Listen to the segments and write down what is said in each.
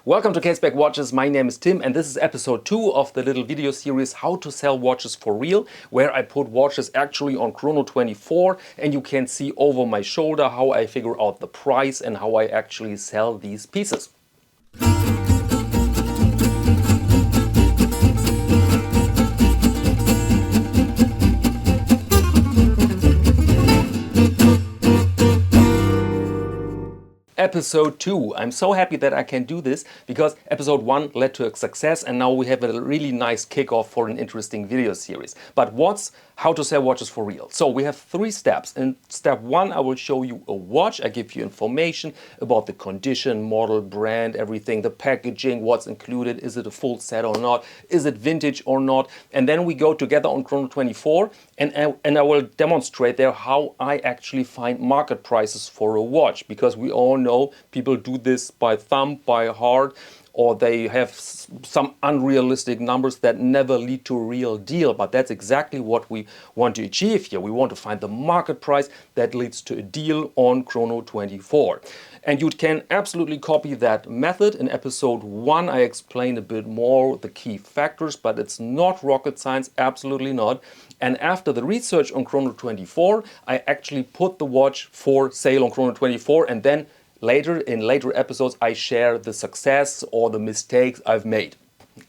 Welcome to Caseback Watches. My name is Tim and this is episode 2 of the little video series How to Sell Watches for Real, where I put watches actually on Chrono24 and you can see over my shoulder how I figure out the price and how I actually sell these pieces. Episode 2. I'm so happy that I can do this because episode 1 led to a success and now we have a really nice kickoff for an interesting video series. But what's how to sell watches for real? So we have 3 steps. In step 1 I will show you a watch. I give you information about the condition, model, brand, everything, the packaging, what's included, is it a full set or not, is it vintage or not, and then we go together on Chrono24 and I will demonstrate there how I actually find market prices for a watch, because we all know people do this by thumb, by heart, or they have some unrealistic numbers that never lead to a real deal. But that's exactly what we want to achieve here. We want to find the market price that leads to a deal on Chrono24. And you can absolutely copy that method. In episode 1 I explained a bit more the key factors, but it's not rocket science, absolutely not. And after the research on Chrono24, I actually put the watch for sale on Chrono24, and then in later episodes I share the success or the mistakes I've made.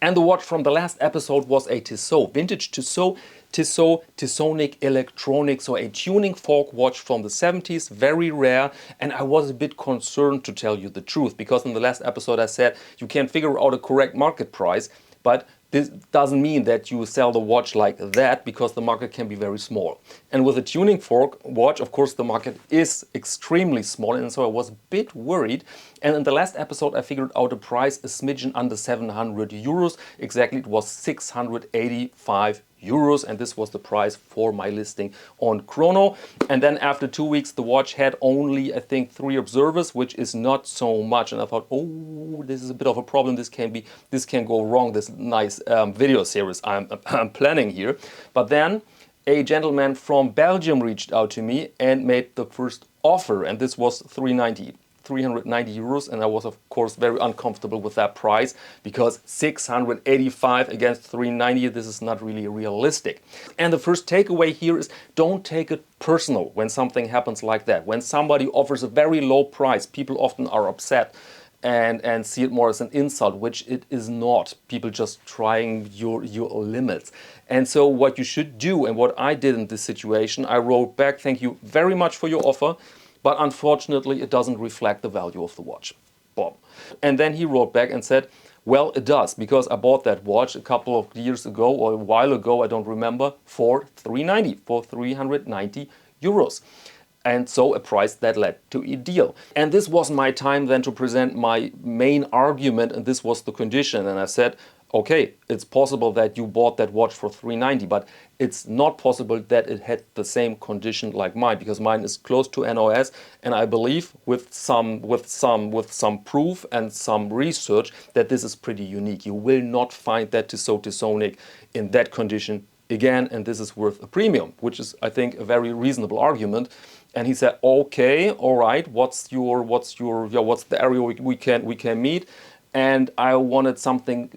And the watch from the last episode was a Tissot, vintage Tissot Tissonic electronic, so a tuning fork watch from the 70s, very rare. And I was a bit concerned, to tell you the truth, because in the last episode I said you can figure out a correct market price, but this doesn't mean that you sell the watch like that, because the market can be very small. And with a tuning fork watch, of course, the market is extremely small, and so I was a bit worried. And in the last episode I figured out a price a smidgen under 700 euros. Exactly, it was 685 euros, and this was the price for my listing on Chrono. And then after 2 weeks the watch had only, I think, 3 observers, which is not so much. And I thought, oh, this is a bit of a problem. This can go wrong, this nice video series I'm planning here. But then a gentleman from Belgium reached out to me and made the first offer, and this was 390 euros, and I was of course very uncomfortable with that price, because 685 against 390, this is not really realistic. And the first takeaway here is, don't take it personal when something happens like that. When somebody offers a very low price, people often are upset and see it more as an insult, which it is not. People just trying your limits. And so what you should do, and what I did in this situation, I wrote back, thank you very much for your offer, but unfortunately it doesn't reflect the value of the watch. Boom. And then he wrote back and said, well, it does, because I bought that watch a couple of years ago, or a while ago, I don't remember, for 390 euros. And so a price that led to a deal. And this was my time then to present my main argument, and this was the condition. And I said, okay, it's possible that you bought that watch for 390, but it's not possible that it had the same condition like mine, because mine is close to NOS, and I believe with some proof and some research that this is pretty unique. You will not find that Tissot Tissonic in that condition again, and this is worth a premium, which is, I think, a very reasonable argument. And he said, okay, all right, what's the area we can meet? And I wanted something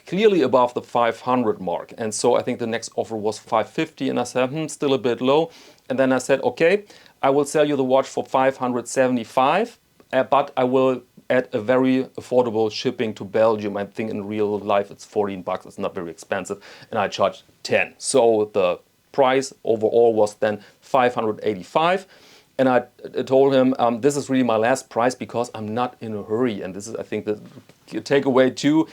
clearly above the 500 mark. And so I think the next offer was 550, and I said, still a bit low. And then I said, okay, I will sell you the watch for 575, but I will add a very affordable shipping to Belgium. I think in real life it's 14 bucks, it's not very expensive, and I charged 10. So the price overall was then 585. And I told him, this is really my last price, because I'm not in a hurry. And this is, I think, the takeaway too.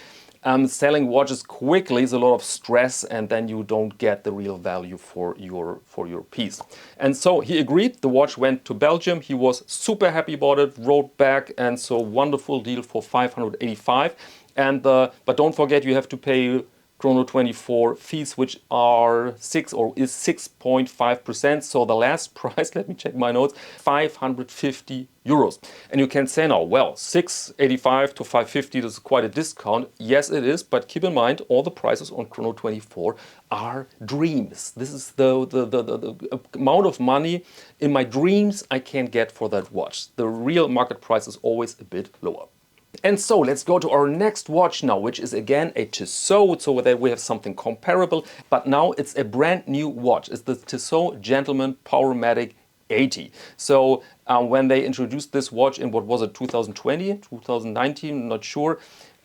Selling watches quickly is a lot of stress, and then you don't get the real value for your piece. And so he agreed. The watch went to Belgium. He was super happy about it, wrote back, and so wonderful deal for 585. And but don't forget, you have to pay Chrono24 fees, which are 6.5%. So the last price, let me check my notes, 550 euros. And you can say now, well, 685 to 550, this is quite a discount. Yes, it is, but keep in mind, all the prices on Chrono24 are dreams. This is the amount of money in my dreams I can get for that watch. The real market price is always a bit lower. And so let's go to our next watch now, which is again a Tissot, so that we have something comparable, but now it's a brand new watch. It's the Tissot Gentleman Powermatic 80. So when they introduced this watch in, what was it, 2020, 2019, not sure,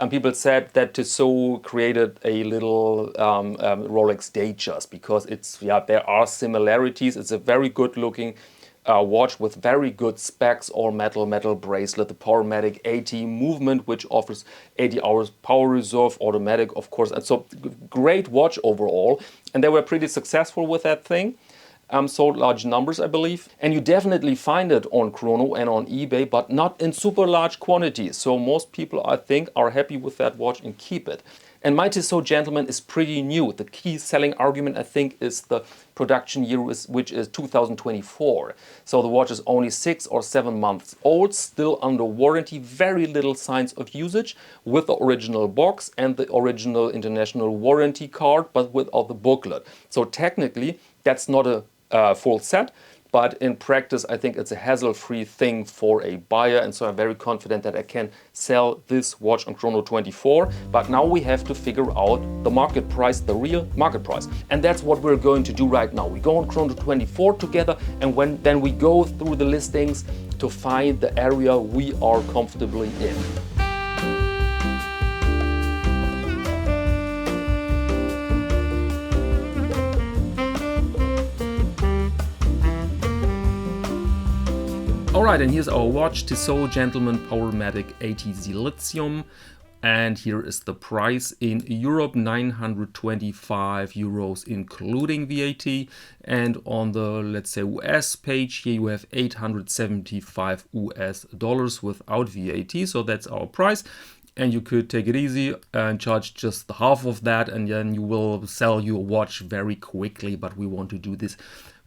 people said that Tissot created a little Rolex Datejust because it's, yeah, there are similarities. It's a very good looking watch with very good specs, all metal bracelet, the Powermatic 80 movement, which offers 80 hours power reserve, automatic, of course. And so great watch overall. And they were pretty successful with that thing. Sold large numbers, I believe. And you definitely find it on Chrono and on eBay, but not in super large quantities. So most people, I think, are happy with that watch and keep it. And my Tissot Gentleman is pretty new. The key selling argument, I think, is the production year, which is 2024. So the watch is only 6 or 7 months old, still under warranty, very little signs of usage, with the original box and the original international warranty card, but without the booklet. So technically, that's not a full set, but in practice I think it's a hassle-free thing for a buyer, and so I'm very confident that I can sell this watch on Chrono 24. But now we have to figure out the market price, the real market price, and that's what we're going to do right now. We go on Chrono 24 together, and then we go through the listings to find the area we are comfortably in. Alright, and here's our watch, Tissot Gentleman Powermatic 80 Silicium. And here is the price in Europe, 925 euros including VAT. And on the, let's say, US page, here you have 875 US dollars without VAT. So that's our price. And you could take it easy and charge just the half of that, and then you will sell your watch very quickly. But we want to do this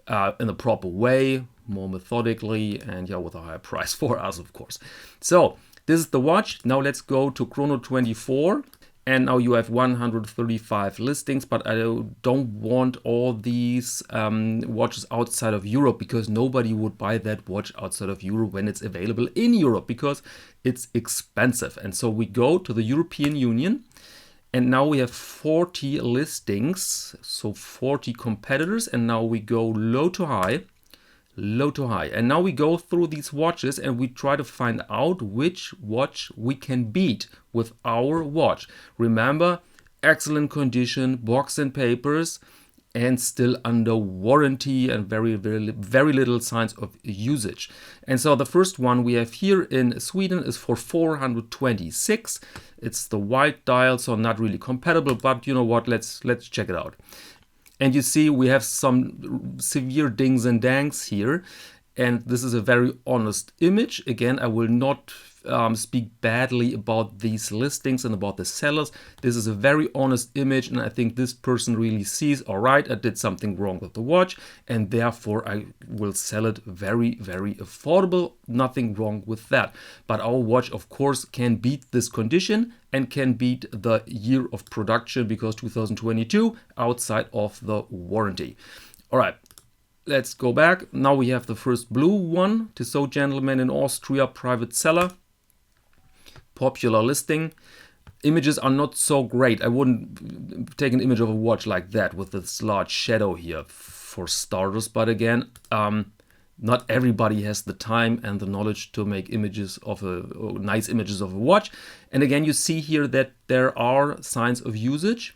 in a proper way, more methodically, and yeah, with a higher price for us, of course. So this is the watch. Now let's go to Chrono 24, and now you have 135 listings, but I don't want all these watches outside of Europe, because nobody would buy that watch outside of Europe when it's available in Europe, because it's expensive. And so we go to the European Union, and now we have 40 listings, so 40 competitors, and now we go low to high. And now we go through these watches and we try to find out which watch we can beat with our watch. Remember, excellent condition, box and papers, and still under warranty, and very little signs of usage. And so the first one we have here in Sweden is for 426. It's the white dial, so not really compatible, but you know what, let's check it out. And you see we have some severe dings and dangs here, and this is a very honest image. Again, I will not speak badly about these listings and about the sellers. This is a very honest image, and I think this person really sees, all right, I did something wrong with the watch, and therefore I will sell it very affordable. Nothing wrong with that. But our watch, of course, can beat this condition and can beat the year of production, because 2022 outside of the warranty. All right. Let's go back. Now we have the first blue one, Tissot Gentleman in Austria, private seller. Popular listing. Images are not so great. I wouldn't take an image of a watch like that with this large shadow here, for starters. But again, not everybody has the time and the knowledge to make images of nice images of a watch. And again, you see here that there are signs of usage.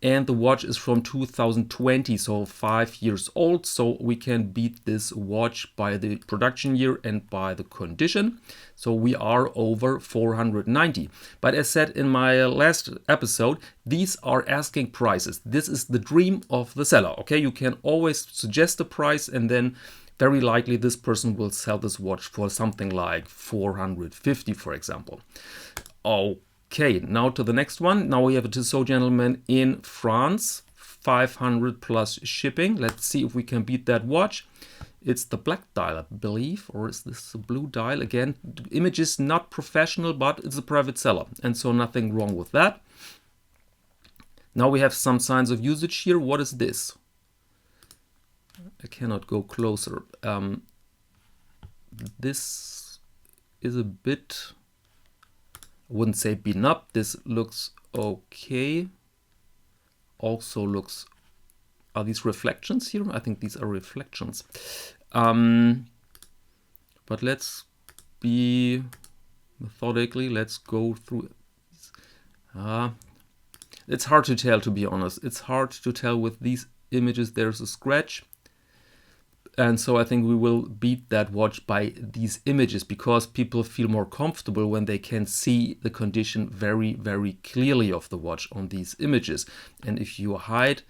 And the watch is from 2020, so 5 years old. So we can beat this watch by the production year and by the condition. So we are over 490. But as said in my last episode, these are asking prices. This is the dream of the seller. Okay, you can always suggest a price, and then very likely this person will sell this watch for something like 450, for example. Okay, now to the next one. Now we have a Tissot Gentleman in France, 500 plus shipping. Let's see if we can beat that watch. It's the black dial, I believe, or is this a blue dial? Again, image is not professional, but it's a private seller, and so nothing wrong with that. Now we have some signs of usage here. What is this? I cannot go closer. This is a bit wouldn't say beaten up. This looks okay. Also looks, are these reflections here? I think these are reflections. But let's be methodically, let's go through it. It's hard to tell, to be honest. It's hard to tell with these images. There's a scratch. And so I think we will beat that watch by these images, because people feel more comfortable when they can see the condition very, very clearly of the watch on these images. And if you hide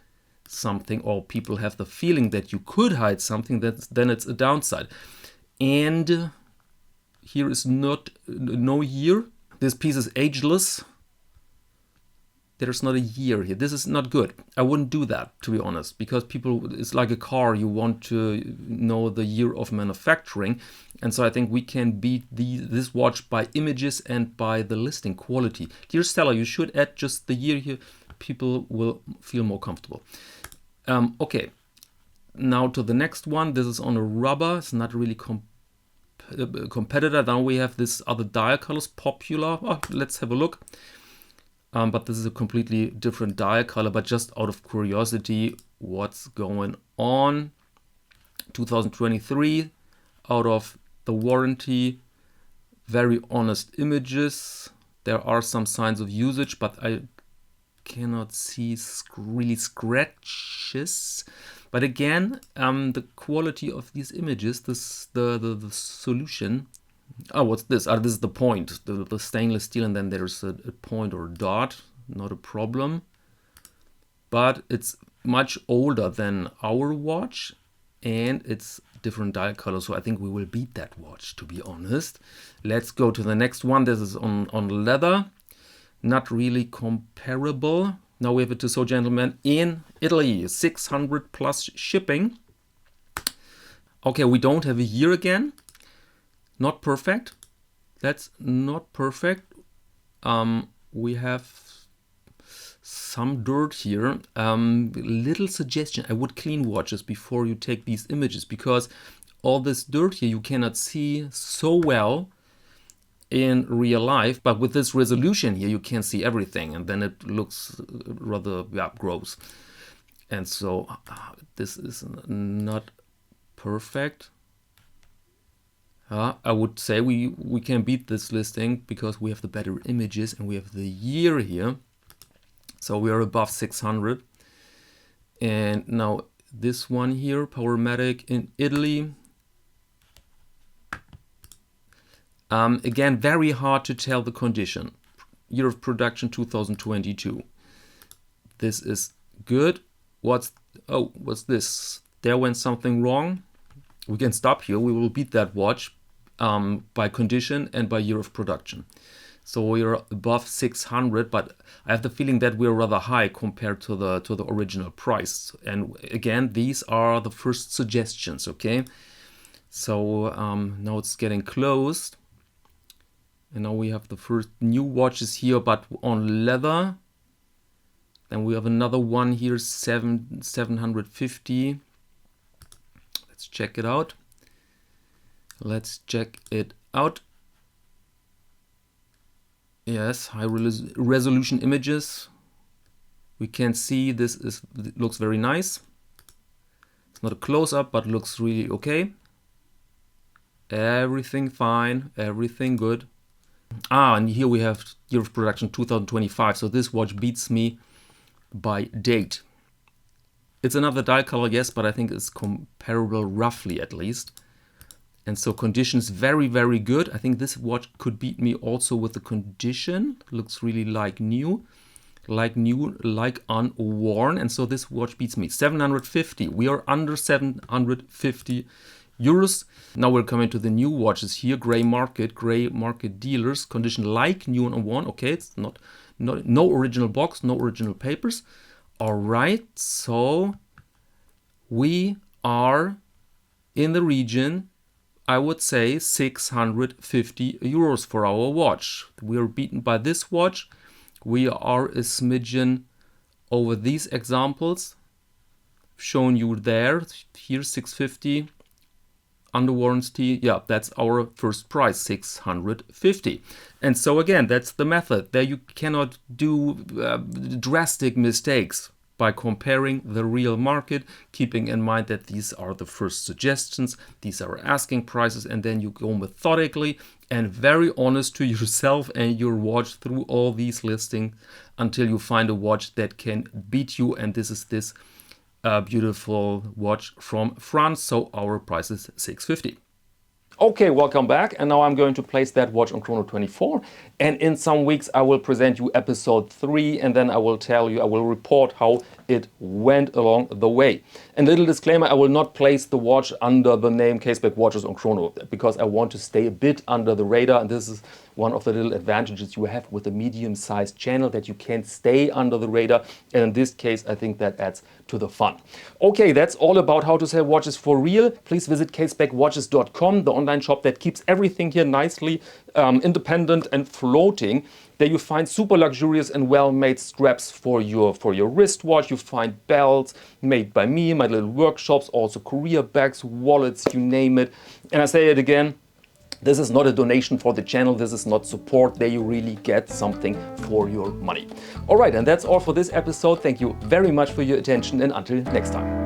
something, or people have the feeling that you could hide something, then it's a downside. And here is no year. This piece is ageless. There's not a year here. This is not good. I wouldn't do that, to be honest, because people, it's like a car. You want to know the year of manufacturing. And so I think we can beat this watch by images and by the listing quality. Dear seller, you should add just the year here. People will feel more comfortable. Okay, now to the next one. This is on a rubber. It's not really competitor. Now we have this other dial colors, popular. Oh, let's have a look. But this is a completely different dial color, but just out of curiosity, what's going on? 2023, out of the warranty, very honest images. There are some signs of usage, but I cannot see really scratches. But again, the quality of these images, the solution. Oh, what's this? This is the point, the stainless steel, and then there's a point or a dot. Not a problem. But it's much older than our watch, and it's different dial color. So I think we will beat that watch, to be honest. Let's go to the next one. This is on leather. Not really comparable. Now we have a Tissot Gentleman in Italy, 600 plus shipping. Okay, we don't have a year again. Not perfect. That's not perfect. We have some dirt here. Little suggestion, I would clean watches before you take these images, because all this dirt here you cannot see so well in real life, but with this resolution here you can see everything, and then it looks rather gross. And so this is not perfect. I would say we can beat this listing because we have the better images and we have the year here. So we are above 600. And now this one here, Powermatic in Italy. Again, very hard to tell the condition. Year of production 2022. This is good. What's this? There went something wrong. We can stop here. We will beat that watch by condition and by year of production. So we are above 600, but I have the feeling that we're rather high compared to the original price. And again, these are the first suggestions, okay? So now it's getting closed. And now we have the first new watches here, but on leather. Then we have another one here, 750. Let's check it out. Let's check it out. Yes, high resolution images. We can see this looks very nice. It's not a close-up, but looks really okay. Everything fine, everything good. And here we have year of production 2025. So this watch beats me by date. It's another dial color, yes, but I think it's comparable roughly at least. And so conditions very, very good. I think this watch could beat me also with the condition. Looks really like new, like unworn. And so this watch beats me. 750. We are under 750 euros. Now we're coming to the new watches here. Gray market dealers. Condition like new and unworn. Okay, it's no original box, no original papers. All right, so we are in the region, I would say 650 euros for our watch. We are beaten by this watch. We are a smidgen over these examples shown you there. Here 650. under warranty, yeah, that's our first price, 650. And so again, that's the method. There you cannot do drastic mistakes by comparing the real market, keeping in mind that these are the first suggestions, these are asking prices, and then you go methodically and very honest to yourself and your watch through all these listings until you find a watch that can beat you. And this is this beautiful watch from France. So our price is 650. Okay, welcome back. And now I'm going to place that watch on Chrono 24. And in some weeks, I will present you episode 3. And then I will tell you, I will report how it went along the way. And little disclaimer, I will not place the watch under the name Caseback Watches on Chrono because I want to stay a bit under the radar. And this is one of the little advantages you have with a medium-sized channel, that you can stay under the radar. And in this case, I think that adds to the fun. Okay, that's all about how to sell watches for real. Please visit casebackwatches.com, the online shop that keeps everything here nicely independent and floating. There you find super luxurious and well-made straps for your wristwatch. You find belts made by me, my little workshops, also career bags, wallets, you name it. And I say it again, this is not a donation for the channel. This is not support. There you really get something for your money. All right, and that's all for this episode. Thank you very much for your attention, and until next time.